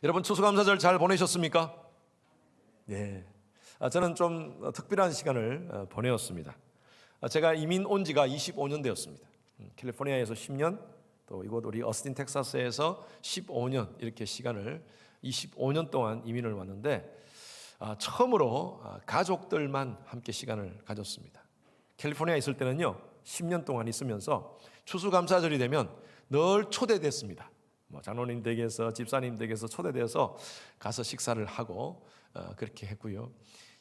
여러분 추수감사절 잘 보내셨습니까? 네. 저는 좀 특별한 시간을 보내었습니다. 제가 이민 온 지가 25년 되었습니다. 캘리포니아에서 10년, 또 이곳 우리 어스틴 텍사스에서 15년 이렇게 시간을 25년 동안 이민을 왔는데 처음으로 가족들만 함께 시간을 가졌습니다. 캘리포니아에 있을 때는요 10년 동안 있으면서 추수감사절이 되면 늘 초대됐습니다. 장로님 댁에서 집사님 댁에서 초대돼서 가서 식사를 하고 그렇게 했고요.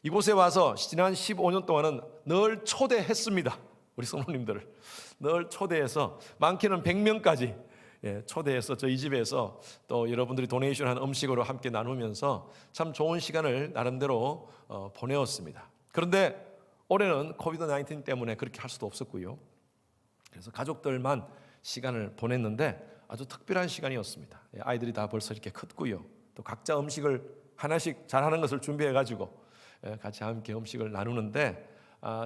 이곳에 와서 지난 15년 동안은 늘 초대했습니다. 우리 성도님들을 늘 초대해서 많게는 100명까지 초대해서 저희 집에서 또 여러분들이 도네이션한 음식으로 함께 나누면서 참 좋은 시간을 나름대로 보내었습니다. 그런데 올해는 코비드 19 때문에 그렇게 할 수도 없었고요. 그래서 가족들만 시간을 보냈는데 아주 특별한 시간이었습니다. 아이들이 다 벌써 이렇게 컸고요. 또 각자 음식을 하나씩 잘하는 것을 준비해가지고 같이 함께 음식을 나누는데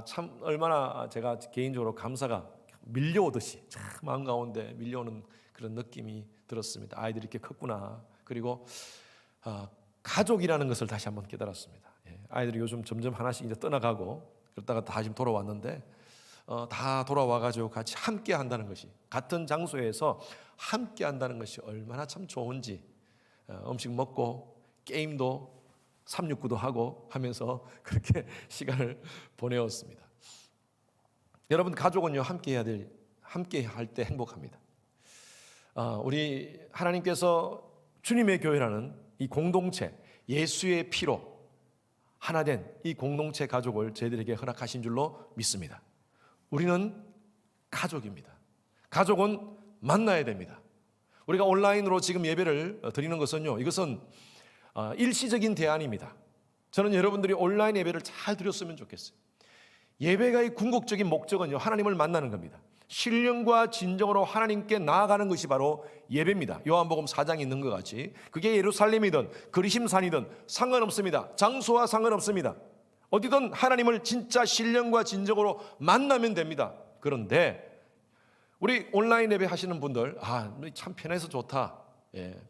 참 얼마나 제가 개인적으로 감사가 밀려오듯이 참 마음 가운데 밀려오는 그런 느낌이 들었습니다. 아이들이 이렇게 컸구나. 그리고 가족이라는 것을 다시 한번 깨달았습니다. 아이들이 요즘 점점 하나씩 이제 떠나가고 그러다가 다시 돌아왔는데 다 돌아와가지고 같이 함께 한다는 것이, 같은 장소에서 함께 한다는 것이 얼마나 참 좋은지, 음식 먹고 게임도 369도 하고 하면서 그렇게 시간을 보내었습니다. 여러분 가족은요 함께 할 때 행복합니다. 우리 하나님께서 주님의 교회라는 이 공동체, 예수의 피로 하나 된 이 공동체 가족을 저희들에게 허락하신 줄로 믿습니다. 우리는 가족입니다. 가족은 만나야 됩니다. 우리가 온라인으로 지금 예배를 드리는 것은요, 이것은 일시적인 대안입니다. 저는 여러분들이 온라인 예배를 잘 드렸으면 좋겠어요. 예배가의 궁극적인 목적은요, 하나님을 만나는 겁니다. 신령과 진정으로 하나님께 나아가는 것이 바로 예배입니다. 요한복음 4장에 있는 것 같이 그게 예루살렘이든 그리심산이든 상관없습니다. 장소와 상관없습니다. 어디든 하나님을 진짜 신령과 진정으로 만나면 됩니다. 그런데 우리 온라인 예배 하시는 분들 참 편해서 좋다.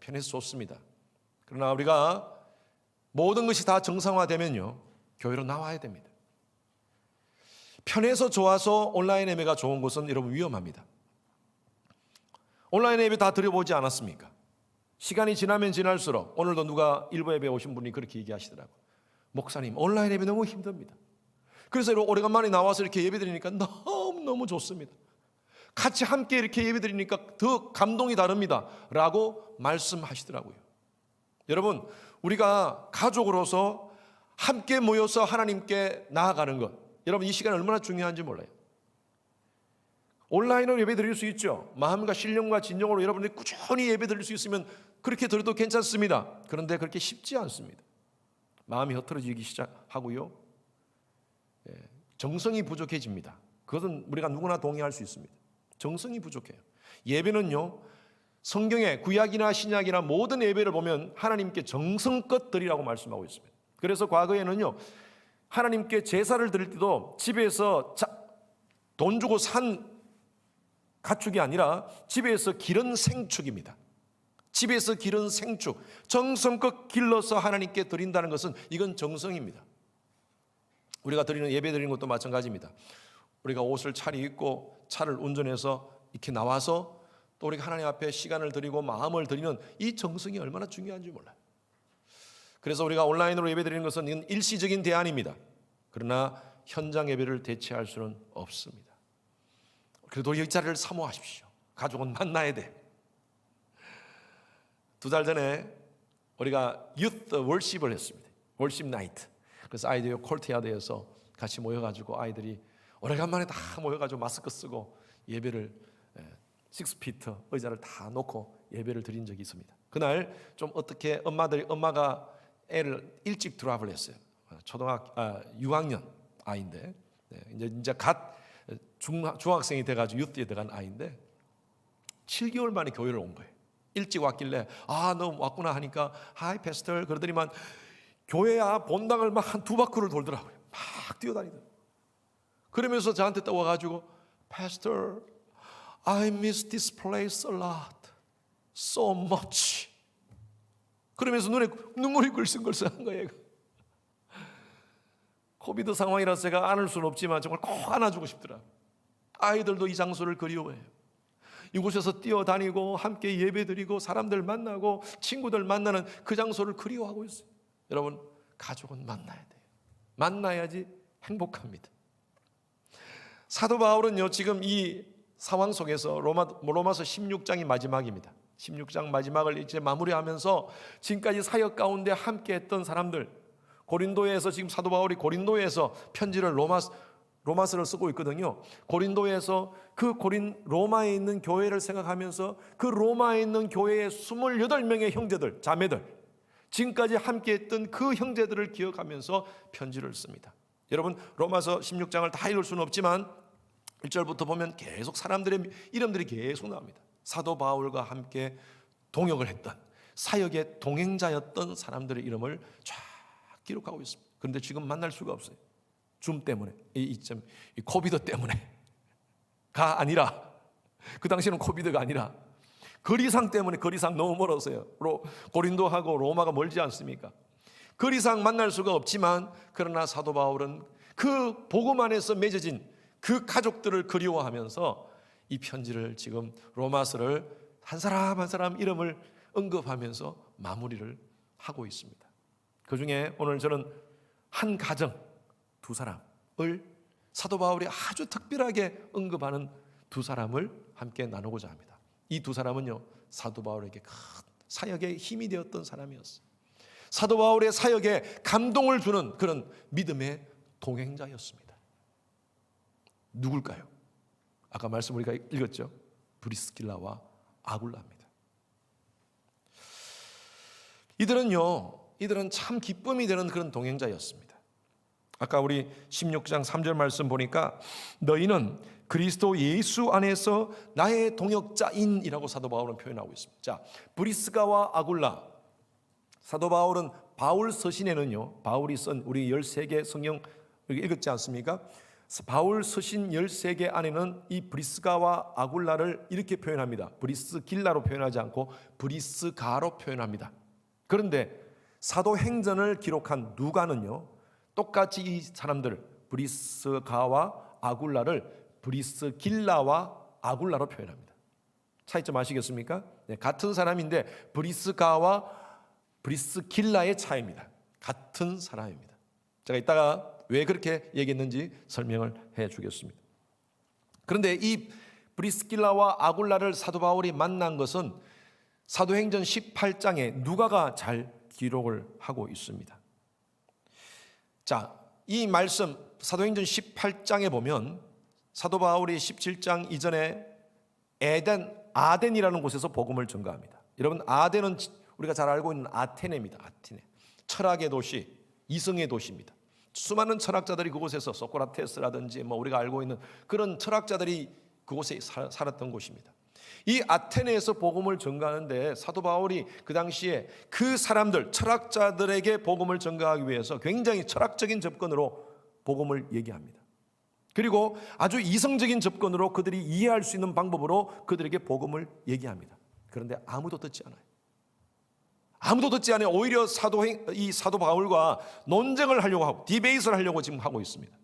편해서 좋습니다. 그러나 우리가 모든 것이 다 정상화되면요 교회로 나와야 됩니다. 편해서 좋아서 온라인 예배가 좋은 것은 여러분 위험합니다. 온라인 예배 다 드려보지 않았습니까? 시간이 지나면 지날수록 오늘도 누가 일부 예배 오신 분이 그렇게 얘기하시더라고요. 목사님 온라인 예배 너무 힘듭니다. 그래서 오래간만에 나와서 이렇게 예배 드리니까 너무 좋습니다. 같이 함께 이렇게 예배 드리니까 더 감동이 다릅니다 라고 말씀하시더라고요. 여러분 우리가 가족으로서 함께 모여서 하나님께 나아가는 것, 여러분 이 시간 얼마나 중요한지 몰라요. 온라인으로 예배 드릴 수 있죠. 마음과 신령과 진정으로 여러분들이 꾸준히 예배 드릴 수 있으면 그렇게 드려도 괜찮습니다. 그런데 그렇게 쉽지 않습니다. 마음이 흐트러지기 시작하고요, 정성이 부족해집니다. 그것은 우리가 누구나 동의할 수 있습니다. 정성이 부족해요. 예배는요 성경의 구약이나 신약이나 모든 예배를 보면 하나님께 정성껏 드리라고 말씀하고 있습니다. 그래서 과거에는요 하나님께 제사를 드릴 때도 집에서 돈 주고 산 가축이 아니라 집에서 기른 생축입니다. 집에서 기른 생축, 정성껏 길러서 하나님께 드린다는 것은 이건 정성입니다. 우리가 드리는 예배 드리는 것도 마찬가지입니다. 우리가 옷을 차려입고 차를 운전해서 이렇게 나와서 또 우리가 하나님 앞에 시간을 드리고 마음을 드리는 이 정성이 얼마나 중요한지 몰라요. 그래서 우리가 온라인으로 예배 드리는 것은 이건 일시적인 대안입니다. 그러나 현장 예배를 대체할 수는 없습니다. 그래도 이 자리를 사모하십시오. 가족은 만나야 돼. 2달 전에 우리가 유th 월십을 했습니다. 월십 나이트. 그래서 아이들이 콜트야드에서 같이 모여가지고 아이들이 오래간만에 다 모여가지고 마스크 쓰고 예배를 6피트 의자를 다 놓고 예배를 드린 적이 있습니다. 그날 좀 어떻게 엄마가 애를 일찍 드랍을 했어요. 6학년 아이인데 이제 갓 중학생이 돼가지고 유스에 들어간 아이인데 7개월 만에 교회를 온 거예요. 일찍 왔길래 너 왔구나 하니까 하이 패스터 그러더니만 교회야 본당을 막 한 2바퀴를 돌더라고요. 막 뛰어다니더라고요. 그러면서 저한테 또 와가지고 Pastor, I miss this place a lot, so much. 그러면서 눈에 눈물이 글썽글썽한 거예요. 코비드 상황이라서 제가 안을 수는 없지만 정말 꼭 안아주고 싶더라. 아이들도 이 장소를 그리워해요. 이곳에서 뛰어다니고 함께 예배드리고 사람들 만나고 친구들 만나는 그 장소를 그리워하고 있어요. 여러분, 가족은 만나야 돼요. 만나야지 행복합니다. 사도 바울은요, 지금 이 상황 속에서 로마서 16장이 마지막입니다. 16장 마지막을 이제 마무리하면서 지금까지 사역 가운데 함께 했던 사람들, 고린도에서 지금 사도 바울이 고린도에서 편지를 로마서를 쓰고 있거든요. 고린도에서 그 로마에 있는 교회를 생각하면서 그 로마에 있는 교회의 28명의 형제들, 자매들, 지금까지 함께 했던 그 형제들을 기억하면서 편지를 씁니다. 여러분, 로마서 16장을 다 읽을 수는 없지만 1절부터 보면 계속 사람들의 이름들이 계속 나옵니다. 사도 바울과 함께 동역을 했던, 사역의 동행자였던 사람들의 이름을 쫙 기록하고 있습니다. 그런데 지금 만날 수가 없어요. 줌 때문에, 이 코비드 때문에가 아니라, 그 당시에는 코비드가 아니라 거리상 때문에, 거리상 너무 멀었어요. 고린도하고 로마가 멀지 않습니까? 거리상 만날 수가 없지만, 그러나 사도 바울은 그 복음 안에서 맺어진 그 가족들을 그리워하면서 이 편지를, 지금 로마서를 한 사람 한 사람 이름을 언급하면서 마무리를 하고 있습니다. 그 중에 오늘 저는 한 가정, 두 사람을, 사도 바울이 아주 특별하게 언급하는 두 사람을 함께 나누고자 합니다. 이 두 사람은요, 사도 바울에게 큰 사역의 힘이 되었던 사람이었어요. 사도 바울의 사역에 감동을 주는 그런 믿음의 동행자였습니다. 누굴까요? 아까 말씀 우리가 읽었죠. 브리스길라와 아굴라입니다. 이들은 참 기쁨이 되는 그런 동행자였습니다. 아까 우리 16장 3절 말씀 보니까 너희는 그리스도 예수 안에서 나의 동역자인이라고 사도 바울은 표현하고 있습니다. 자, 브리스가와 아굴라, 사도 바울은 바울 서신에는요, 바울이 쓴 우리 13개 성경 읽었지 않습니까? 바울 서신 13개 안에는 이 브리스가와 아굴라를 이렇게 표현합니다. 브리스길라로 표현하지 않고 브리스가로 표현합니다. 그런데 사도행전을 기록한 누가는요, 똑같이 이 사람들 브리스가와 아굴라를 브리스길라와 아굴라로 표현합니다. 차이점 아시겠습니까? 네, 같은 사람인데 브리스가와 브리스길라의 차이입니다. 같은 사람입니다. 제가 이따가 왜 그렇게 얘기했는지 설명을 해 주겠습니다. 그런데 이 브리스길라와 아굴라를 사도 바울이 만난 것은 사도행전 18장에 누가가 잘 기록을 하고 있습니다. 자, 이 말씀 사도행전 18장에 보면 사도 바울이 17장 이전에 아덴이라는 곳에서 복음을 전가합니다. 여러분, 아덴은 우리가 잘 알고 있는 아테네입니다. 아테네. 철학의 도시, 이성의 도시입니다. 수많은 철학자들이 그곳에서, 소크라테스라든지 우리가 알고 있는 그런 철학자들이 그곳에 살았던 곳입니다. 이 아테네에서 복음을 전가하는데 사도 바울이 그 당시에 그 사람들, 철학자들에게 복음을 전가하기 위해서 굉장히 철학적인 접근으로 복음을 얘기합니다. 그리고 아주 이성적인 접근으로 그들이 이해할 수 있는 방법으로 그들에게 복음을 얘기합니다. 그런데 아무도 듣지 않아요. 아무도 듣지 않아요. 오히려 이 사도 바울과 논쟁을 하려고 하고 디베이트를 하려고 지금 하고 있습니다.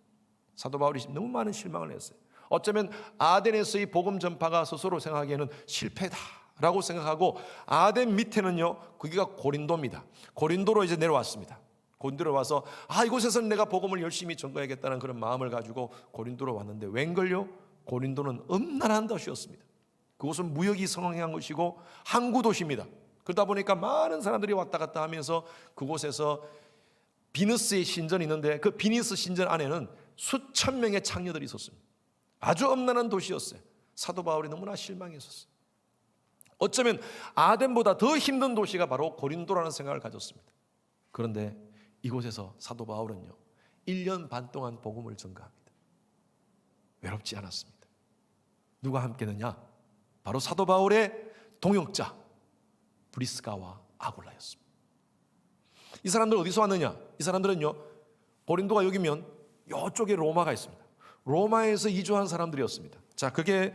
사도 바울이 너무 많은 실망을 했어요. 어쩌면 아덴에서의 복음 전파가 스스로 생각하기에는 실패다라고 생각하고, 아덴 밑에는요, 거기가 고린도입니다. 고린도로 이제 내려왔습니다. 고린도로 와서 이곳에서는 내가 복음을 열심히 전가해야겠다는 그런 마음을 가지고 고린도로 왔는데, 웬걸요? 고린도는 음란한 도시였습니다. 그곳은 무역이 성행한 것이고 항구 도시입니다. 그러다 보니까 많은 사람들이 왔다 갔다 하면서 그곳에서 비너스의 신전이 있는데, 그 비너스 신전 안에는 수천 명의 창녀들이 있었습니다. 아주 엄난한 도시였어요. 사도 바울이 너무나 실망했었어요. 어쩌면 아덴보다 더 힘든 도시가 바로 고린도라는 생각을 가졌습니다. 그런데 이곳에서 사도 바울은요, 1년 반 동안 복음을 전가합니다. 외롭지 않았습니다. 누가 함께느냐? 바로 사도 바울의 동역자 브리스가와 아굴라였습니다. 이 사람들 어디서 왔느냐? 이 사람들은요, 고린도가 여기면 이쪽에 로마가 있습니다. 로마에서 이주한 사람들이었습니다. 자, 그게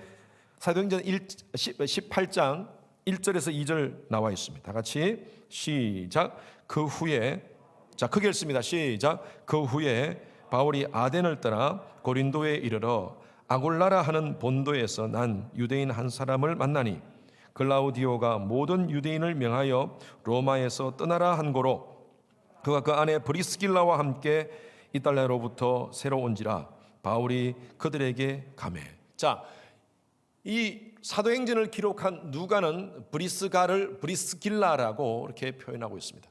사도행전 18장 1절에서 2절 나와 있습니다. 다 같이 시작. 그 후에, 자, 크게 읽습니다. 시작. 그 후에 바울이 아덴을 떠나 고린도에 이르러 아골라라 하는 본도에서 난 유대인 한 사람을 만나니 글라우디오가 모든 유대인을 명하여 로마에서 떠나라 한 고로 그가 그 안에 브리스길라와 함께 이달리아로부터 새로 온지라 바울이 그들에게 가매. 자, 이 사도행전을 기록한 누가는 브리스가를 브리스길라라고 이렇게 표현하고 있습니다.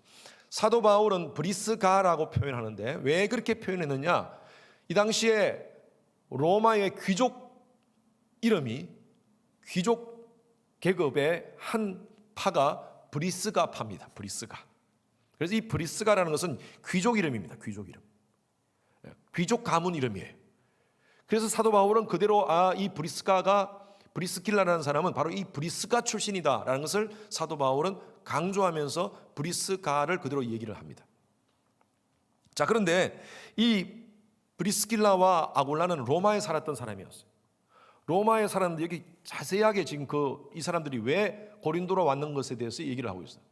사도 바울은 브리스가라고 표현하는데 왜 그렇게 표현했느냐? 이 당시에 로마의 귀족 이름이 귀족 계급의 한 파가 브리스가파입니다. 브리스가. 그래서 이 브리스가라는 것은 귀족 이름입니다. 귀족 이름. 귀족 가문 이름이에요. 그래서 사도 바울은 그대로 이 브리스길라라는 사람은 바로 이 브리스가 출신이다라는 것을 사도 바울은 강조하면서 브리스가를 그대로 얘기를 합니다. 자, 그런데 이 브리스길라와 아골라는 로마에 살았던 사람이었어요. 로마에 살았는데 여기 자세하게 지금 이 사람들이 왜 고린도로 왔는 것에 대해서 얘기를 하고 있어요.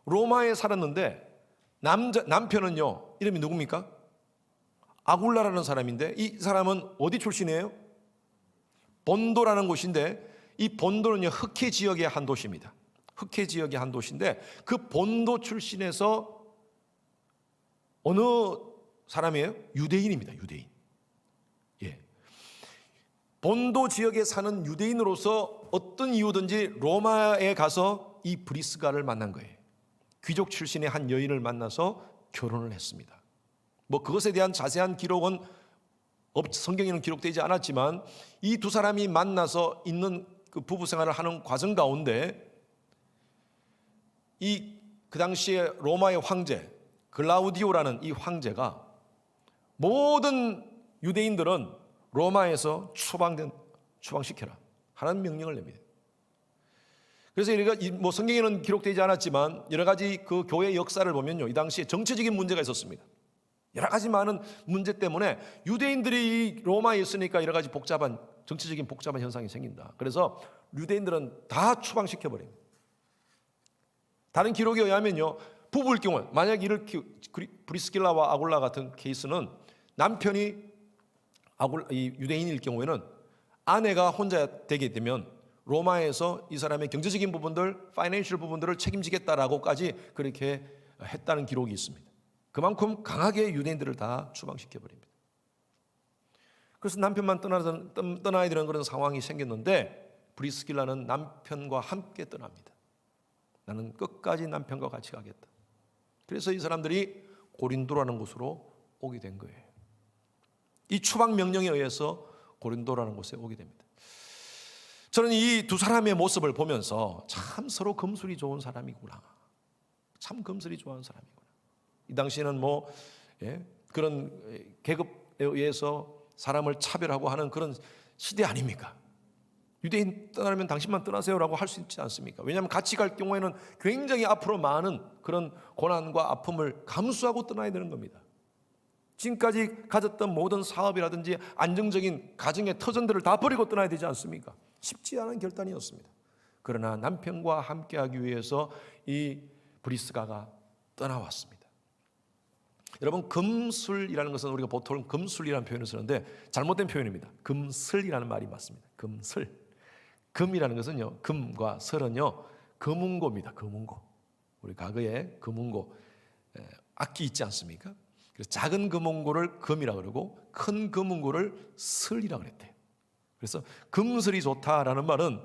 로마에 살았는데 남편은요, 이름이 누굽니까? 아굴라라는 사람인데 이 사람은 어디 출신이에요? 본도라는 곳인데 이 본도는요, 흑해 지역의 한 도시입니다. 흑해 지역의 한 도시인데 그 본도 출신에서 어느 사람이에요? 유대인입니다. 유대인. 예. 본도 지역에 사는 유대인으로서 어떤 이유든지 로마에 가서 이 브리스가를 만난 거예요. 귀족 출신의 한 여인을 만나서 결혼을 했습니다. 뭐 그것에 대한 자세한 기록은 성경에는 기록되지 않았지만 이 두 사람이 만나서 있는 그 부부 생활을 하는 과정 가운데 그 당시에 로마의 황제 글라우디오라는 이 황제가 모든 유대인들은 로마에서 추방시켜라 하는 명령을 냅니다. 그래서 뭐 성경에는 기록되지 않았지만 여러 가지 그 교회 역사를 보면요, 이 당시에 정치적인 문제가 있었습니다. 여러 가지 많은 문제 때문에 유대인들이 로마에 있으니까 여러 가지 정치적인 복잡한 현상이 생긴다. 그래서 유대인들은 다 추방시켜버립니다. 다른 기록에 의하면요, 부부일 경우 만약 브리스길라와 아굴라 같은 케이스는 남편이 유대인일 경우에는 아내가 혼자 되게 되면 로마에서 이 사람의 경제적인 부분들, 파이낸셜 부분들을 책임지겠다라고까지 그렇게 했다는 기록이 있습니다. 그만큼 강하게 유대인들을 다 추방시켜버립니다. 그래서 남편만 떠나야 되는 그런 상황이 생겼는데 브리스길라는 남편과 함께 떠납니다. 나는 끝까지 남편과 같이 가겠다. 그래서 이 사람들이 고린도라는 곳으로 오게 된 거예요. 이 추방 명령에 의해서 고린도라는 곳에 오게 됩니다. 저는 이 두 사람의 모습을 보면서 참 서로 금술이 좋은 사람이구나. 참 금술이 좋은 사람이구나. 이 당시에는 그런 계급에 의해서 사람을 차별하고 하는 그런 시대 아닙니까? 유대인 떠나면 당신만 떠나세요라고 할 수 있지 않습니까? 왜냐하면 같이 갈 경우에는 굉장히 앞으로 많은 그런 고난과 아픔을 감수하고 떠나야 되는 겁니다. 지금까지 가졌던 모든 사업이라든지 안정적인 가정의 터전들을 다 버리고 떠나야 되지 않습니까? 쉽지 않은 결단이었습니다. 그러나 남편과 함께하기 위해서 이 브리스가가 떠나왔습니다. 여러분, 금술이라는 것은 우리가 보통 금술이라는 표현을 쓰는데 잘못된 표현입니다. 금슬이라는 말이 맞습니다. 금슬. 금이라는 것은요, 금과 슬은요, 금운고입니다. 금운고. 우리 과거에 금운고 악기 있지 않습니까? 그래서 작은 금운고를 금이라 그러고 큰 금운고를 슬이라 그랬대요. 그래서 금슬이 좋다라는 말은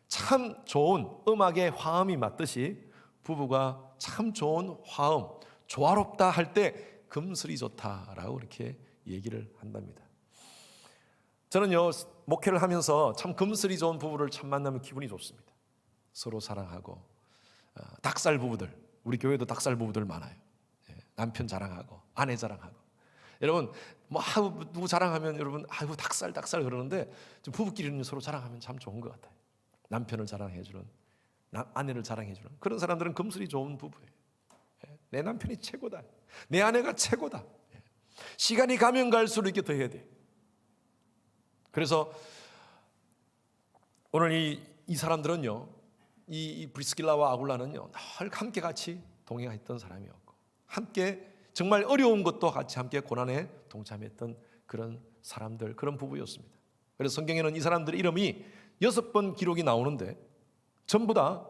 참 좋은 음악의 화음이 맞듯이 부부가 참 좋은 화음, 조화롭다 할 때 금슬이 좋다라고 이렇게 얘기를 한답니다. 저는요, 목회를 하면서 참 금슬이 좋은 부부를 참 만나면 기분이 좋습니다. 서로 사랑하고 닭살 부부들, 우리 교회도 닭살 부부들 많아요. 남편 자랑하고 아내 자랑하고. 여러분 누구 자랑하면 여러분 닭살 그러는데 부부끼리는 서로 자랑하면 참 좋은 것 같아요. 남편을 자랑해주는, 아내를 자랑해주는 그런 사람들은 금슬이 좋은 부부예요. 내 남편이 최고다, 내 아내가 최고다. 시간이 가면 갈수록 이렇게 더 해야 돼. 그래서 오늘 이 사람들은요, 이 브리스길라와 아굴라는요, 늘 함께 같이 동행했던 사람이었고, 함께 정말 어려운 것도 같이 함께 고난에 동참했던 그런 사람들, 그런 부부였습니다. 그래서 성경에는 이 사람들의 이름이 6번 기록이 나오는데 전부 다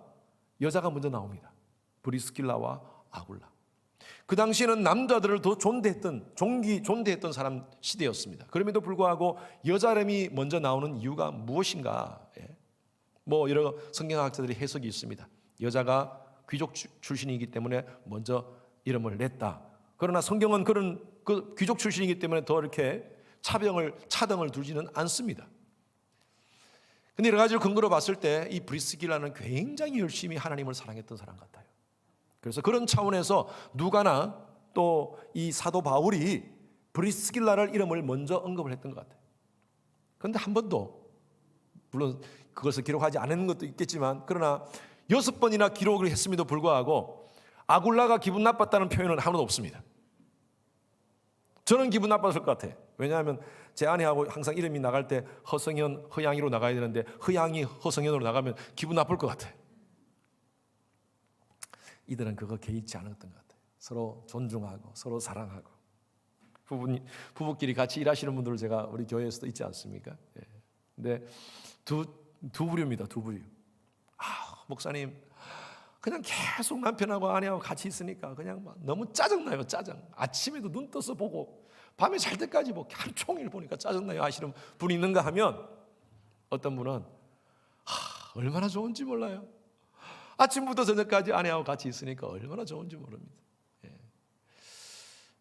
여자가 먼저 나옵니다. 브리스길라와 아굴라. 그 당시에는 남자들을 더 존대했던 사람 시대였습니다. 그럼에도 불구하고 여자 이름이 먼저 나오는 이유가 무엇인가? 뭐 여러 성경학자들의 해석이 있습니다. 여자가 귀족 출신이기 때문에 먼저 이름을 냈다. 그러나 성경은 그런 그 귀족 출신이기 때문에 더 이렇게 차등을 두지는 않습니다. 근데 여러 가지로 근거로 봤을 때 이 브리스길라는 굉장히 열심히 하나님을 사랑했던 사람 같아요. 그래서 그런 차원에서 누가나 또 이 사도 바울이 브리스길라를 이름을 먼저 언급을 했던 것 같아요. 그런데 한 번도, 물론 그것을 기록하지 않은 것도 있겠지만, 그러나 6번이나 기록을 했음에도 불구하고 아굴라가 기분 나빴다는 표현은 하나도 없습니다. 저는 기분 나빴을 것 같아요. 왜냐하면 제 아내하고 항상 이름이 나갈 때 허성현, 허양이로 나가야 되는데 허양이 허성현으로 나가면 기분 나쁠 것 같아요. 이들은 그거 개의치 않았던 것 같아요. 서로 존중하고 서로 사랑하고. 부부끼리 같이 일하시는 분들을 제가 우리 교회에서도 있지 않습니까? 근데 두 부류입니다. 두 부류. 목사님, 그냥 계속 남편하고 아내하고 같이 있으니까 그냥 막 너무 짜증나요. 짜증. 아침에도 눈 떠서 보고 밤에 잘 때까지 뭐 하루 종일 보니까 짜증나요 하시는 분이 있는가 하면, 어떤 분은 얼마나 좋은지 몰라요. 아침부터 저녁까지 아내하고 같이 있으니까 얼마나 좋은지 모릅니다.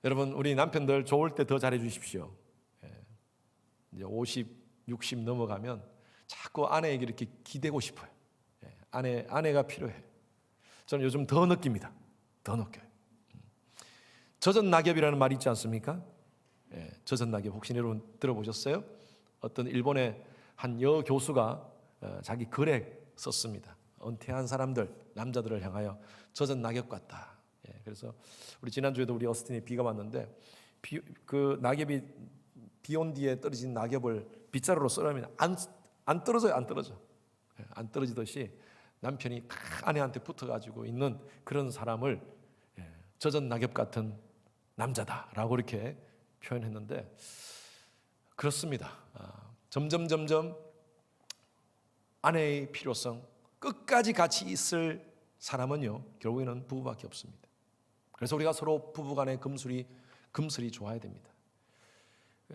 여러분, 우리 남편들 좋을 때 더 잘해 주십시오. 이제 50, 60 넘어가면 자꾸 아내에게 이렇게 기대고 싶어요. 아내가 필요해. 저는 요즘 더 느낍니다. 더 느껴요. 젖은 낙엽이라는 말이 있지 않습니까? 젖은 낙엽, 혹시 여러분 들어보셨어요? 어떤 일본의 한 여교수가 자기 글에 썼습니다. 은퇴한 사람들, 남자들을 향하여 젖은 낙엽 같다. 그래서 우리 지난주에도 우리 어스틴에 비가 왔는데 그 낙엽이 비 온 뒤에 떨어진 낙엽을 빗자루로 썰으면 안 떨어져요. 안 떨어지듯이 남편이 아내한테 붙어가지고 있는 그런 사람을 젖은 낙엽 같은 남자다라고 이렇게 표현했는데, 그렇습니다. 점점 아내의 필요성, 끝까지 같이 있을 사람은요, 결국에는 부부밖에 없습니다. 그래서 우리가 서로 부부간의 금슬이 좋아야 됩니다.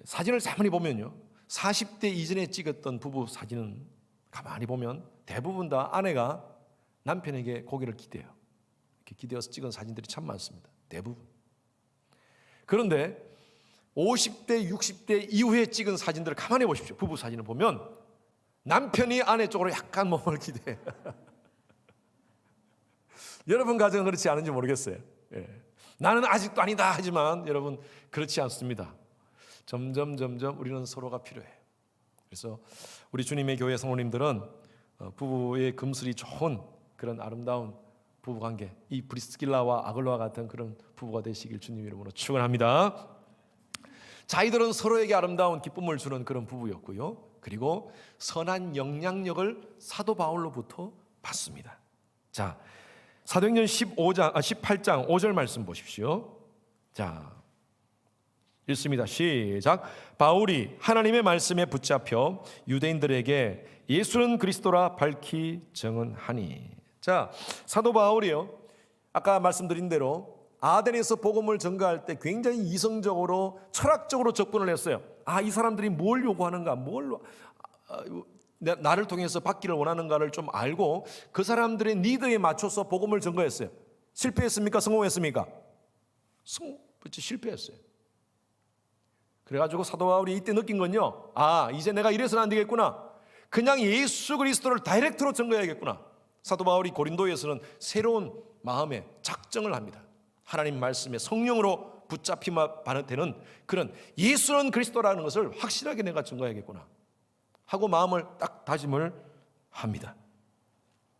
사진을 가만히 보면요, 40대 이전에 찍었던 부부 사진은 가만히 보면 대부분 다 아내가 남편에게 고개를 기대요. 이렇게 기대어서 찍은 사진들이 참 많습니다. 대부분. 그런데 50대, 60대 이후에 찍은 사진들을 가만히 보십시오. 부부 사진을 보면 남편이 아내 쪽으로 약간 몸을 기대해요. 여러분 가정은 그렇지 않은지 모르겠어요. 나는 아직도 아니다 하지만 여러분, 그렇지 않습니다. 점점 우리는 서로가 필요해요. 그래서 우리 주님의 교회 성도님들은 부부의 금슬이 좋은 그런 아름다운 부부관계, 이 브리스길라와 아굴라와 같은 그런 부부가 되시길 주님 이름으로 축원합니다. 자, 이들은 서로에게 아름다운 기쁨을 주는 그런 부부였고요. 그리고 선한 영향력을 사도 바울로부터 받습니다. 자, 사도행전 18장 5절 말씀 보십시오. 자, 읽습니다. 시작. 바울이 하나님의 말씀에 붙잡혀 유대인들에게 예수는 그리스도라 밝히 증언하니. 자, 사도 바울이요, 아까 말씀드린 대로 아덴에서 복음을 전가할 때 굉장히 이성적으로 철학적으로 접근을 했어요. 이 사람들이 뭘 요구하는가, 나를 통해서 받기를 원하는가를 좀 알고 그 사람들의 니드에 맞춰서 복음을 전가했어요. 실패했습니까? 성공했습니까? 실패했어요. 그래가지고 사도 바울이 이때 느낀 건요, 이제 내가 이래서는 안 되겠구나. 그냥 예수 그리스도를 다이렉트로 전가해야겠구나. 사도 바울이 고린도에서는 새로운 마음의 작정을 합니다. 하나님 말씀에 성령으로 붙잡히면 되는 그런 예수는 그리스도라는 것을 확실하게 내가 증거해야겠구나 하고 마음을 딱 다짐을 합니다.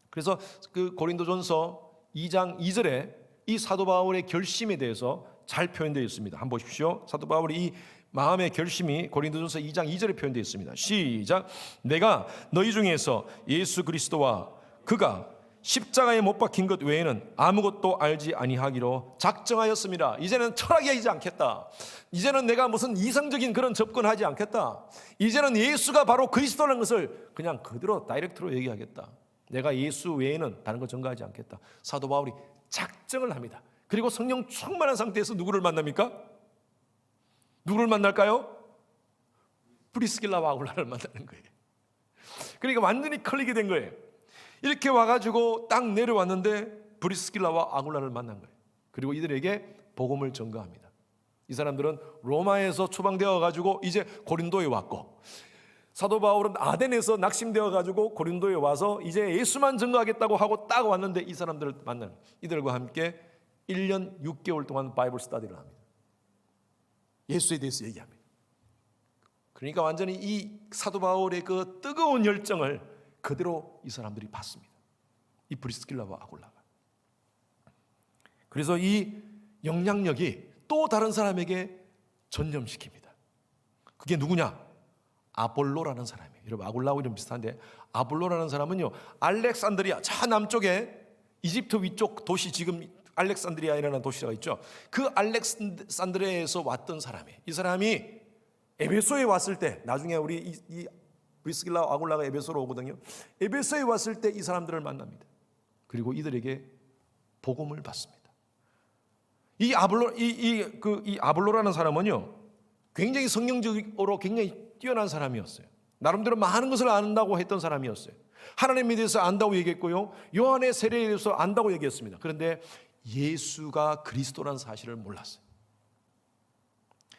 그래서 그 고린도전서 2장 2절에 이 사도 바울의 결심에 대해서 잘 표현되어 있습니다. 한번 보십시오. 사도 바울이 이 마음의 결심이 고린도전서 2장 2절에 표현되어 있습니다. 시작. 내가 너희 중에서 예수 그리스도와 그가 십자가에 못 박힌 것 외에는 아무것도 알지 아니하기로 작정하였습니다. 이제는 철학이지 않겠다. 이제는 내가 무슨 이성적인 그런 접근하지 않겠다. 이제는 예수가 바로 그리스도라는 것을 그냥 그대로 다이렉트로 얘기하겠다. 내가 예수 외에는 다른 거 증거하지 않겠다. 사도 바울이 작정을 합니다. 그리고 성령 충만한 상태에서 누구를 만납니까? 누구를 만날까요? 브리스길라와 아굴라를 만나는 거예요. 그러니까 완전히 걸리게 된 거예요. 이렇게 와가지고 딱 내려왔는데 브리스길라와 아굴라를 만난 거예요. 그리고 이들에게 복음을 전가합니다. 이 사람들은 로마에서 추방되어 가지고 이제 고린도에 왔고, 사도 바울은 아덴에서 낙심되어 가지고 고린도에 와서 이제 예수만 전가하겠다고 하고 딱 왔는데 이 사람들을 만나는, 이들과 함께 1년 6개월 동안 바이블 스터디를 합니다. 예수에 대해서 얘기합니다. 그러니까 완전히 이 사도 바울의 그 뜨거운 열정을 그대로 이 사람들이 받습니다. 이 브리스길라와 아굴라가. 그래서 이 영향력이 또 다른 사람에게 전염시킵니다. 그게 누구냐? 아볼로라는 사람이에요. 여러분, 아굴라하고 좀 비슷한데, 아볼로라는 사람은요, 알렉산드리아 저 남쪽에 이집트 위쪽 도시, 지금 알렉산드리아라는 도시가 있죠. 그 알렉산드리아에서 왔던 사람이에요. 이 사람이 에베소에 왔을 때, 나중에 우리 이 브리스길라와 아굴라가 에베소로 오거든요. 에베소에 왔을 때 이 사람들을 만납니다. 그리고 이들에게 복음을 받습니다. 이 아볼로라는 사람은요, 굉장히 성경적으로 굉장히 뛰어난 사람이었어요. 나름대로 많은 것을 안다고 했던 사람이었어요. 하나님에 대해서 안다고 얘기했고요, 요한의 세례에 대해서 안다고 얘기했습니다. 그런데 예수가 그리스도라는 사실을 몰랐어요.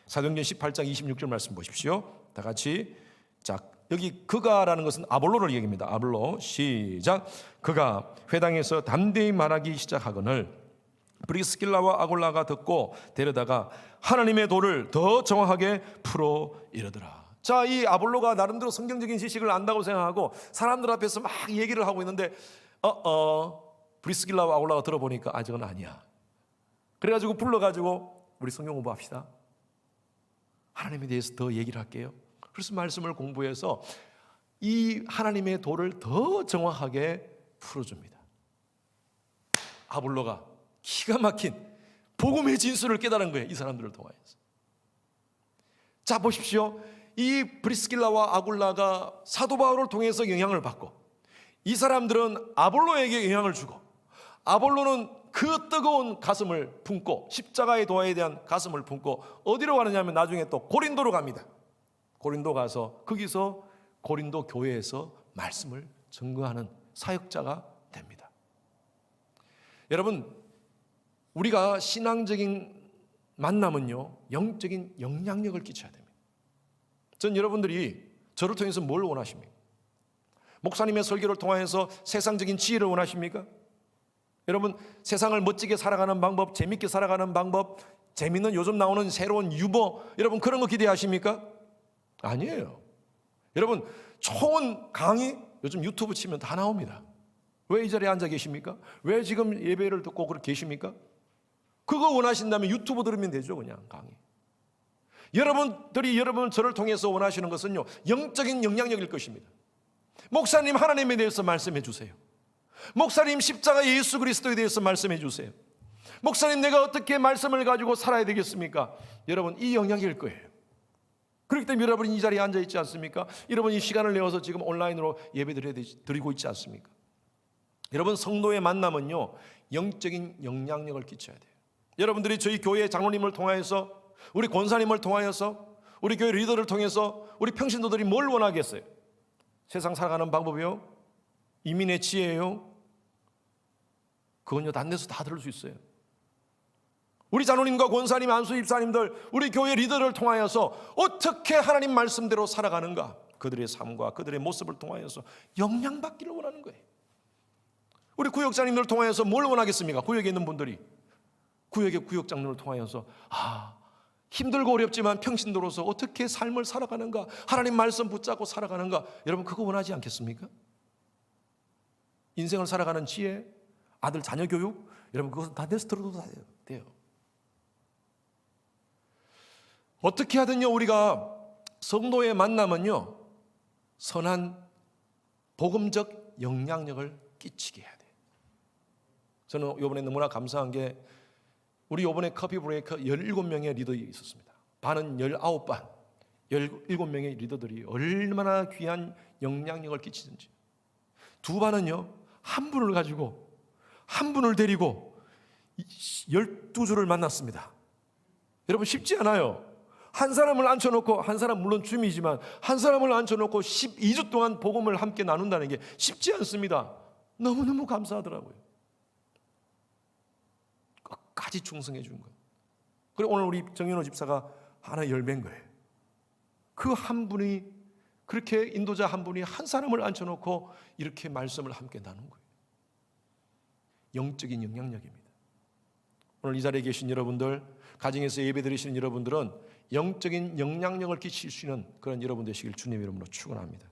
사도행전 18장 26절 말씀 보십시오. 다 같이. 자, 여기 그가라는 것은 아볼로를 얘기합니다. 아볼로. 시작. 그가 회당에서 담대히 말하기 시작하거늘 브리스길라와 아굴라가 듣고 데려다가 하나님의 도를 더 정확하게 풀어 이르더라. 자, 이 아볼로가 나름대로 성경적인 지식을 안다고 생각하고 사람들 앞에서 막 얘기를 하고 있는데 브리스길라와 아굴라가 들어보니까 아직은 아니야. 그래가지고 불러가지고 우리 성경 공부합시다. 하나님에 대해서 더 얘기를 할게요. 그래서 말씀을 공부해서 이 하나님의 도를 더 정확하게 풀어줍니다. 아볼로가 기가 막힌 복음의 진수를 깨달은 거예요. 이 사람들을 통하여서. 자, 보십시오. 이 브리스길라와 아굴라가 사도 바울을 통해서 영향을 받고, 이 사람들은 아볼로에게 영향을 주고, 아볼로는 그 뜨거운 가슴을 품고, 십자가의 도화에 대한 가슴을 품고 어디로 가느냐면 나중에 또 고린도로 갑니다. 고린도 가서 거기서 고린도 교회에서 말씀을 증거하는 사역자가 됩니다. 여러분, 우리가 신앙적인 만남은요, 영적인 영향력을 끼쳐야 됩니다. 전 여러분들이 저를 통해서 뭘 원하십니까? 목사님의 설교를 통해서 세상적인 지혜를 원하십니까? 여러분, 세상을 멋지게 살아가는 방법, 재밌게 살아가는 방법, 재밌는 요즘 나오는 새로운 유머, 여러분 그런 거 기대하십니까? 아니에요. 여러분, 좋은 강의 요즘 유튜브 치면 다 나옵니다. 왜 이 자리에 앉아 계십니까? 왜 지금 예배를 듣고 그렇게 계십니까? 그거 원하신다면 유튜브 들으면 되죠. 그냥 강의. 여러분 저를 통해서 원하시는 것은요, 영적인 영향력일 것입니다. 목사님, 하나님에 대해서 말씀해 주세요. 목사님, 십자가 예수 그리스도에 대해서 말씀해 주세요. 목사님, 내가 어떻게 말씀을 가지고 살아야 되겠습니까? 여러분, 이 영향일 거예요. 그렇기 때문에 여러분이 이 자리에 앉아 있지 않습니까? 여러분, 이 시간을 내어서 지금 온라인으로 예배 드리고 있지 않습니까? 여러분, 성도의 만남은요, 영적인 영향력을 끼쳐야 돼요. 여러분들이 저희 교회 장로님을 통하여서, 우리 권사님을 통하여서, 우리 교회 리더를 통해서 우리 평신도들이 뭘 원하겠어요? 세상 살아가는 방법이요? 이민의 지혜요? 그건요, 딴 데서 다 들을 수 있어요. 우리 장로님과 권사님, 안수 집사님들, 우리 교회 리더를 통하여서 어떻게 하나님 말씀대로 살아가는가, 그들의 삶과 그들의 모습을 통하여서 영향받기를 원하는 거예요. 우리 구역장님들을 통하여서 뭘 원하겠습니까? 구역에 있는 분들이 구역의 구역장로를 통하여서 힘들고 어렵지만 평신도로서 어떻게 삶을 살아가는가, 하나님 말씀 붙잡고 살아가는가, 여러분 그거 원하지 않겠습니까? 인생을 살아가는 지혜, 아들 자녀 교육, 여러분 그것은 다 내서 들어도 돼요. 어떻게 하든요, 우리가 성도의 만남은요, 선한 복음적 영향력을 끼치게 해야 돼요. 저는 이번에 너무나 감사한 게 우리 이번에 커피 브레이크 17명의 리더들이 있었습니다. 반은 19반, 17명의 리더들이 얼마나 귀한 영향력을 끼치는지. 두 반은요, 한 분을 가지고 한 분을 데리고 12주를 만났습니다. 여러분 쉽지 않아요. 한 사람을 앉혀놓고, 한 사람 물론 주임이지만 한 사람을 앉혀놓고 12주 동안 복음을 함께 나눈다는 게 쉽지 않습니다. 너무너무 감사하더라고요. 끝까지 충성해 준 거예요. 그리고 오늘 우리 정윤호 집사가 하나 열매인 거예요. 그 한 분이, 그렇게 인도자 한 분이 한 사람을 앉혀놓고 이렇게 말씀을 함께 나눈 거예요. 영적인 영향력입니다. 오늘 이 자리에 계신 여러분들, 가정에서 예배 드리시는 여러분들은 영적인 영향력을 끼칠 수 있는 그런 여러분 되시길 주님의 이름으로 축원합니다.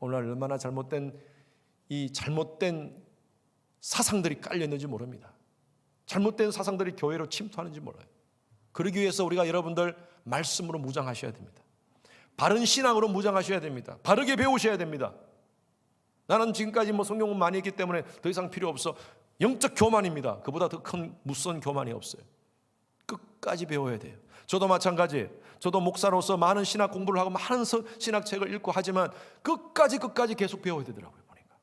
오늘 얼마나 잘못된 사상들이 깔려 있는지 모릅니다. 잘못된 사상들이 교회로 침투하는지 몰라요. 그러기 위해서 우리가 여러분들 말씀으로 무장하셔야 됩니다. 바른 신앙으로 무장하셔야 됩니다. 바르게 배우셔야 됩니다. 나는 지금까지 성경을 많이 했기 때문에 더 이상 필요 없어. 영적 교만입니다. 그보다 더 큰 무서운 교만이 없어요. 끝까지 배워야 돼요. 저도 마찬가지예요. 저도 목사로서 많은 신학 공부를 하고 많은 신학책을 읽고 하지만 끝까지 계속 배워야 되더라고요. 보니까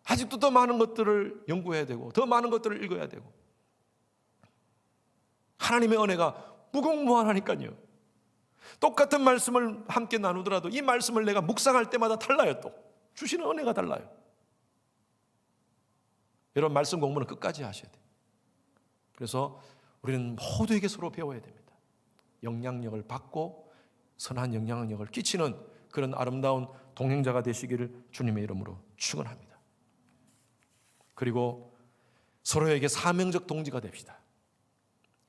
아직도 더 많은 것들을 연구해야 되고 더 많은 것들을 읽어야 되고, 하나님의 은혜가 무궁무한하니까요. 똑같은 말씀을 함께 나누더라도 이 말씀을 내가 묵상할 때마다 달라요. 또 주시는 은혜가 달라요. 여러분, 말씀 공부는 끝까지 하셔야 돼요. 그래서 우리는 모두에게 서로 배워야 됩니다. 영향력을 받고 선한 영향력을 끼치는 그런 아름다운 동행자가 되시기를 주님의 이름으로 축원합니다. 그리고 서로에게 사명적 동지가 됩시다.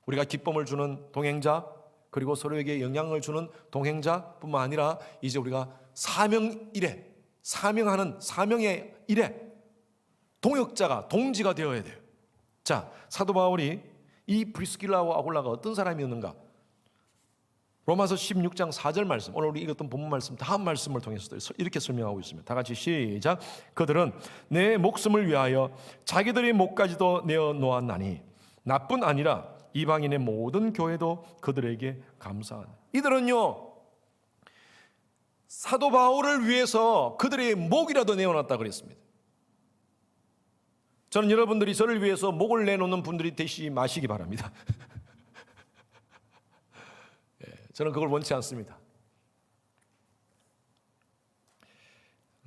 우리가 기쁨을 주는 동행자, 그리고 서로에게 영향을 주는 동행자뿐만 아니라 이제 우리가 사명하는 사명의 일에 동역자가, 동지가 되어야 돼요. 자, 사도 바울이 이 브리스길라와 아굴라가 어떤 사람이었는가? 로마서 16장 4절 말씀, 오늘 우리 읽었던 본문 말씀 다음 말씀을 통해서도 이렇게 설명하고 있습니다. 다 같이 시작. 그들은 내 목숨을 위하여 자기들의 목까지도 내어놓았나니 나뿐 아니라 이방인의 모든 교회도 그들에게 감사하다. 이들은요, 사도 바울을 위해서 그들의 목이라도 내어놨다 그랬습니다. 저는 여러분들이 저를 위해서 목을 내놓는 분들이 되시지 마시기 바랍니다. 저는 그걸 원치 않습니다.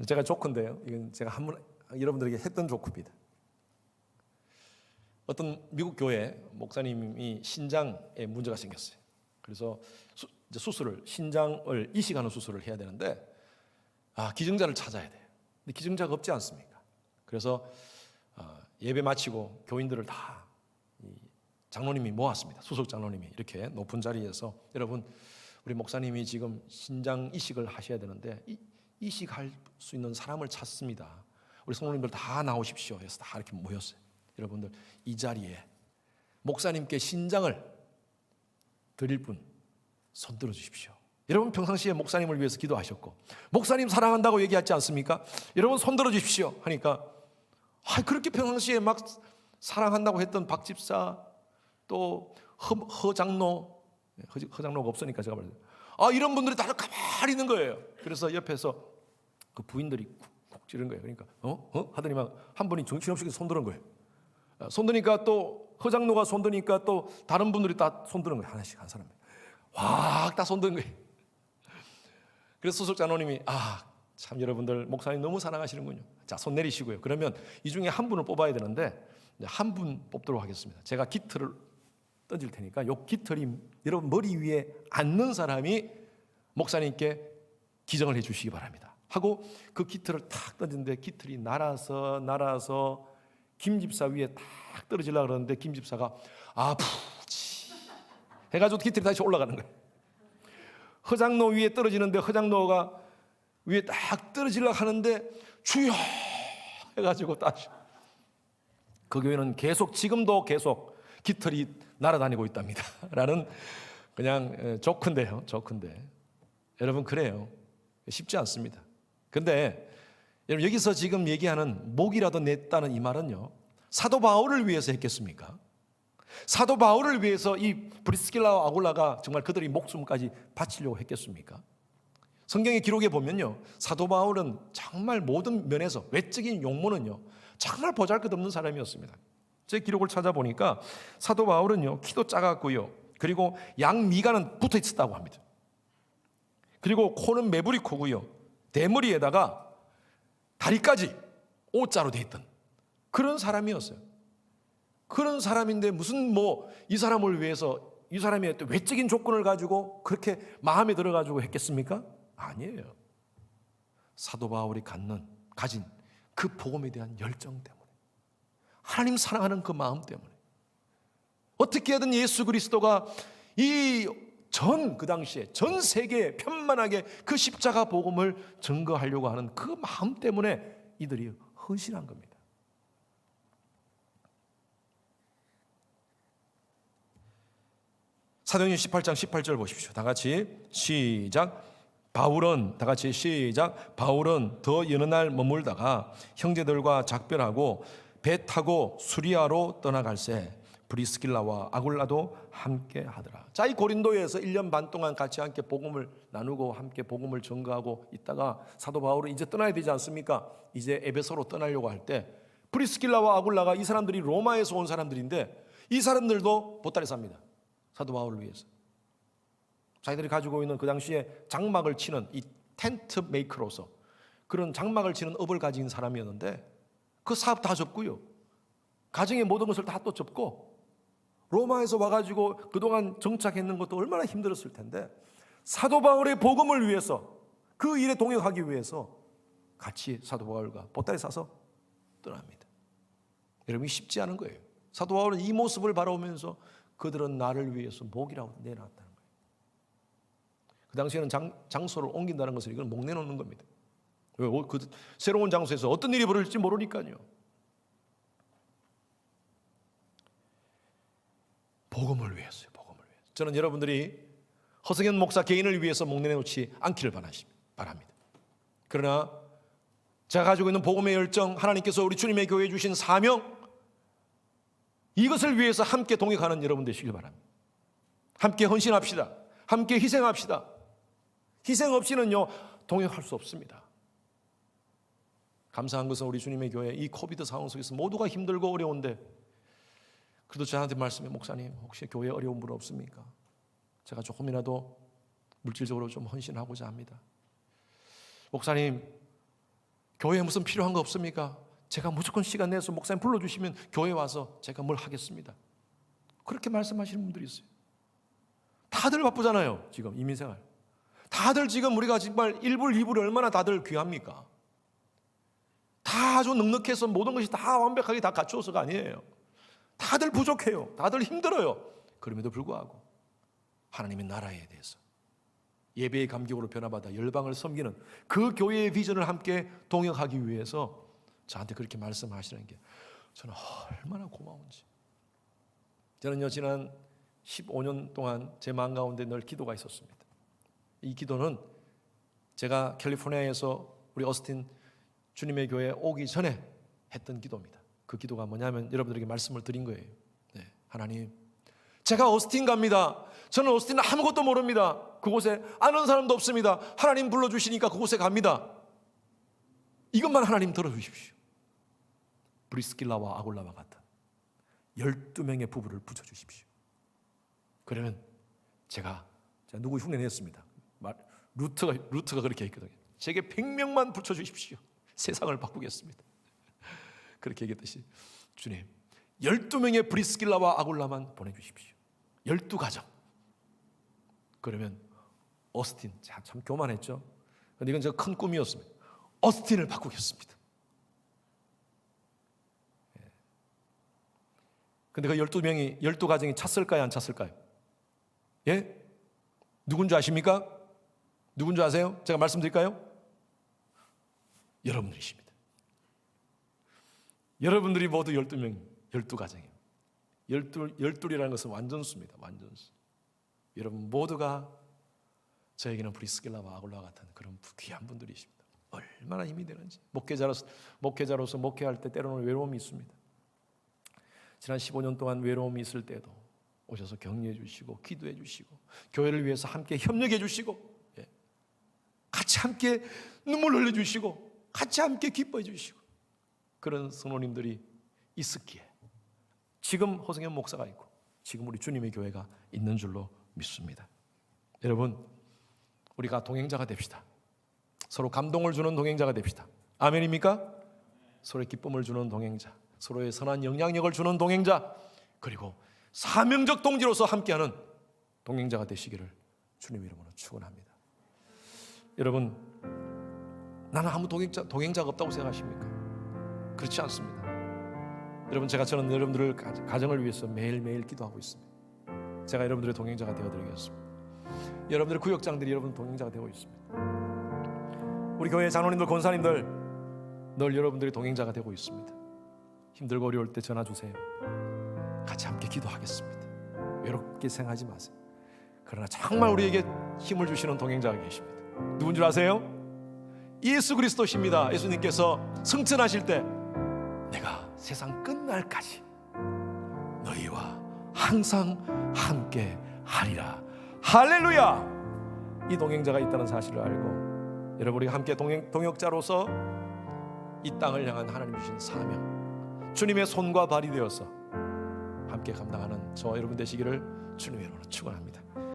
제가 조크인데요, 이건 제가 한번 여러분들에게 했던 조크입니다. 어떤 미국 교회 목사님이 신장에 문제가 생겼어요. 그래서 신장을 이식하는 수술을 해야 되는데 기증자를 찾아야 돼요. 근데 기증자가 없지 않습니까? 그래서 예배 마치고 교인들을 다 장로님이 모았습니다. 수석 장로님이 이렇게 높은 자리에서, 여러분, 우리 목사님이 지금 신장 이식을 하셔야 되는데 이식할 수 있는 사람을 찾습니다. 우리 성도님들 다 나오십시오 해서 다 이렇게 모였어요. 여러분들, 이 자리에 목사님께 신장을 드릴 분 손 들어 주십시오. 여러분, 평상시에 목사님을 위해서 기도하셨고 목사님 사랑한다고 얘기하지 않습니까? 여러분, 손 들어 주십시오 하니까 그렇게 평상시에 막 사랑한다고 했던 박 집사, 또 허장로가 없으니까 제가 말해요. 이런 분들이 다들 가만히 있는 거예요. 그래서 옆에서 그 부인들이 쿡쿡 찌른 거예요. 그러니까 하더니 막 한 분이 정신없이 손드는 거예요. 손드니까 또 허장로가 손드니까 또 다른 분들이 다 손드는 거예요. 하나씩 한 사람 확 다 손드는 거예요. 그래서 수석 장로님이 참 여러분들 목사님 너무 사랑하시는군요. 자, 손 내리시고요. 그러면 이 중에 한 분을 뽑아야 되는데 한 분 뽑도록 하겠습니다. 제가 깃털을 던질 테니까 요 깃털이 여러분 머리 위에 앉는 사람이 목사님께 기정을 해 주시기 바랍니다. 하고 그 깃털을 탁 던지는데 깃털이 날아서 김 집사 위에 딱 떨어지려고 그러는데 김 집사가 아프지 해가지고 깃털이 다시 올라가는 거예요. 허장로 위에 떨어지는데 허장로가 위에 딱 떨어지려고 하는데 주여 해가지고 다시. 그 교회는 지금도 계속 깃털이 날아다니고 있답니다. 라는 그냥 조크인데요. 조크인데 여러분, 그래요. 쉽지 않습니다. 근데 여러분, 여기서 지금 얘기하는 목이라도 냈다는 이 말은요, 사도 바울을 위해서 했겠습니까? 사도 바울을 위해서 이 브리스길라와 아굴라가 정말 그들의 목숨까지 바치려고 했겠습니까? 성경의 기록에 보면요, 사도 바울은 정말 모든 면에서 외적인 용모는요 정말 보잘것없는 사람이었습니다. 제 기록을 찾아보니까 사도 바울은요 키도 작았고요, 그리고 양미간은 붙어 있었다고 합니다. 그리고 코는 매부리 코고요, 대머리에다가 다리까지 O자로 돼 있던 그런 사람이었어요. 그런 사람인데 무슨 이 사람을 위해서 이 사람의 외적인 조건을 가지고 그렇게 마음에 들어가지고 했겠습니까? 아니에요. 사도 바울이 가진 그 복음에 대한 열정 때문에, 하나님 사랑하는 그 마음 때문에, 어떻게든 예수 그리스도가 그 당시에 전 세계에 편만하게 그 십자가 복음을 증거하려고 하는 그 마음 때문에 이들이 헌신한 겁니다. 사도행전 18장 18절 보십시오. 다 같이 시작. 바울은 더 여느 날 머물다가 형제들과 작별하고 배 타고 수리아로 떠나갈새 브리스길라와 아굴라도 함께 하더라. 자, 이 고린도에서 1년 반 동안 같이 함께 복음을 나누고 함께 복음을 전가하고 있다가 사도 바울은 이제 떠나야 되지 않습니까? 이제 에베소로 떠나려고 할 때 브리스길라와 아굴라가 이 사람들이 로마에서 온 사람들인데 이 사람들도 보따리 쌉니다. 사도 바울을 위해서. 자기들이 가지고 있는 그 당시에 장막을 치는 이 텐트 메이커로서 그런 장막을 치는 업을 가진 사람이었는데 그 사업 다 접고요, 가정의 모든 것을 다 또 접고 로마에서 와가지고 그동안 정착했는 것도 얼마나 힘들었을 텐데 사도 바울의 복음을 위해서, 그 일에 동역하기 위해서 같이 사도 바울과 보따리 싸서 떠납니다. 여러분이 쉽지 않은 거예요. 사도 바울은 이 모습을 바라보면서 그들은 나를 위해서 목이라고 내놨다는 거예요. 그 당시에는 장소를 옮긴다는 것을 이건 목 내놓는 겁니다. 왜? 그 새로운 장소에서 어떤 일이 벌어질지 모르니까요. 복음을 위해서요. 복음을 위해서. 저는 여러분들이 허성현 목사 개인을 위해서 목 내놓지 않기를 바랍니다. 그러나 제가 가지고 있는 복음의 열정, 하나님께서 우리 주님의 교회에 주신 사명, 이것을 위해서 함께 동역하는 여러분 되시길 바랍니다. 함께 헌신합시다. 함께 희생합시다. 희생 없이는요 동역할 수 없습니다. 감사한 것은 우리 주님의 교회 이 코비드 상황 속에서 모두가 힘들고 어려운데 그래도 저한테 말씀해, 목사님 혹시 교회에 어려운 분 없습니까? 제가 조금이라도 물질적으로 좀 헌신하고자 합니다. 목사님 교회에 무슨 필요한 거 없습니까? 제가 무조건 시간 내서 목사님 불러주시면 교회 와서 제가 뭘 하겠습니다. 그렇게 말씀하시는 분들이 있어요. 다들 바쁘잖아요. 지금 이민생활. 다들 지금 우리가 정말 1불 2불이 얼마나 다들 귀합니까? 다 아주 넉넉해서 모든 것이 다 완벽하게 다 갖추어서가 아니에요. 다들 부족해요. 다들 힘들어요. 그럼에도 불구하고 하나님의 나라에 대해서 예배의 감격으로 변화받아 열방을 섬기는 그 교회의 비전을 함께 동역하기 위해서 저한테 그렇게 말씀하시는 게 저는 얼마나 고마운지. 저는요 지난 15년 동안 제 마음 가운데 늘 기도가 있었습니다. 이 기도는 제가 캘리포니아에서 우리 어스틴 주님의 교회에 오기 전에 했던 기도입니다. 그 기도가 뭐냐면 여러분들에게 말씀을 드린 거예요. 네, 하나님, 제가 어스틴 갑니다. 저는 어스틴 아무것도 모릅니다. 그곳에 아는 사람도 없습니다. 하나님 불러주시니까 그곳에 갑니다. 이것만 하나님 들어주십시오. 브리스길라와 아굴라와 같은 12명의 부부를 붙여주십시오. 그러면 제가 누구 흉내 냈습니다. 루트가 그렇게 했거든요. 제게 100명만 붙여주십시오. 세상을 바꾸겠습니다. 그렇게 얘기했듯이 주님 12명의 브리스길라와 아굴라만 보내주십시오. 12가정. 그러면 어스틴, 참 교만했죠. 그런데 이건 큰 꿈이었습니다. 어스틴을 바꾸겠습니다. 근데 그 12명이 12가정이 찼을까요? 안 찼을까요? 예? 누군지 아십니까? 누군지 아세요? 제가 말씀드릴까요? 여러분들이십니다. 여러분들이 모두 12명, 12가정이에요. 12이라는 것은 완전수입니다. 완전수. 여러분 모두가 저에게는 브리스길라와 아굴라와 같은 그런 귀한 분들이십니다. 얼마나 힘이 되는지. 목회자로서 목회할 때 때로는 외로움이 있습니다. 지난 15년 동안 외로움이 있을 때도 오셔서 격려해 주시고 기도해 주시고 교회를 위해서 함께 협력해 주시고 같이 함께 눈물 흘려 주시고 같이 함께 기뻐해 주시고 그런 성도님들이 있었기에 지금 허성현 목사가 있고 지금 우리 주님의 교회가 있는 줄로 믿습니다. 여러분, 우리가 동행자가 됩시다. 서로 감동을 주는 동행자가 됩시다. 아멘입니까? 서로의 기쁨을 주는 동행자, 서로의 선한 영향력을 주는 동행자, 그리고 사명적 동지로서 함께하는 동행자가 되시기를 주님 이름으로 축원합니다. 여러분, 나는 아무 동행자가 없다고 생각하십니까? 그렇지 않습니다. 여러분, 저는 여러분들을 가정을 위해서 매일매일 기도하고 있습니다. 제가 여러분들의 동행자가 되어드리겠습니다. 여러분들의 구역장들이 여러분 동행자가 되고 있습니다. 우리 교회 장로님들, 권사님들 늘 여러분들의 동행자가 되고 있습니다. 힘들고 어려울 때 전화 주세요. 같이 함께 기도하겠습니다. 외롭게 생각하지 마세요. 그러나 정말 우리에게 힘을 주시는 동행자가 계십니다. 누군 줄 아세요? 예수 그리스도십니다. 예수님께서 승천하실 때 내가 세상 끝날까지 너희와 항상 함께 하리라. 할렐루야! 이 동행자가 있다는 사실을 알고 여러분, 우리가 함께 동역자로서 이 땅을 향한 하나님 주신 사명, 주님의 손과 발이 되어서 함께 감당하는 저와 여러분 되시기를 주님의 이름으로 축원합니다.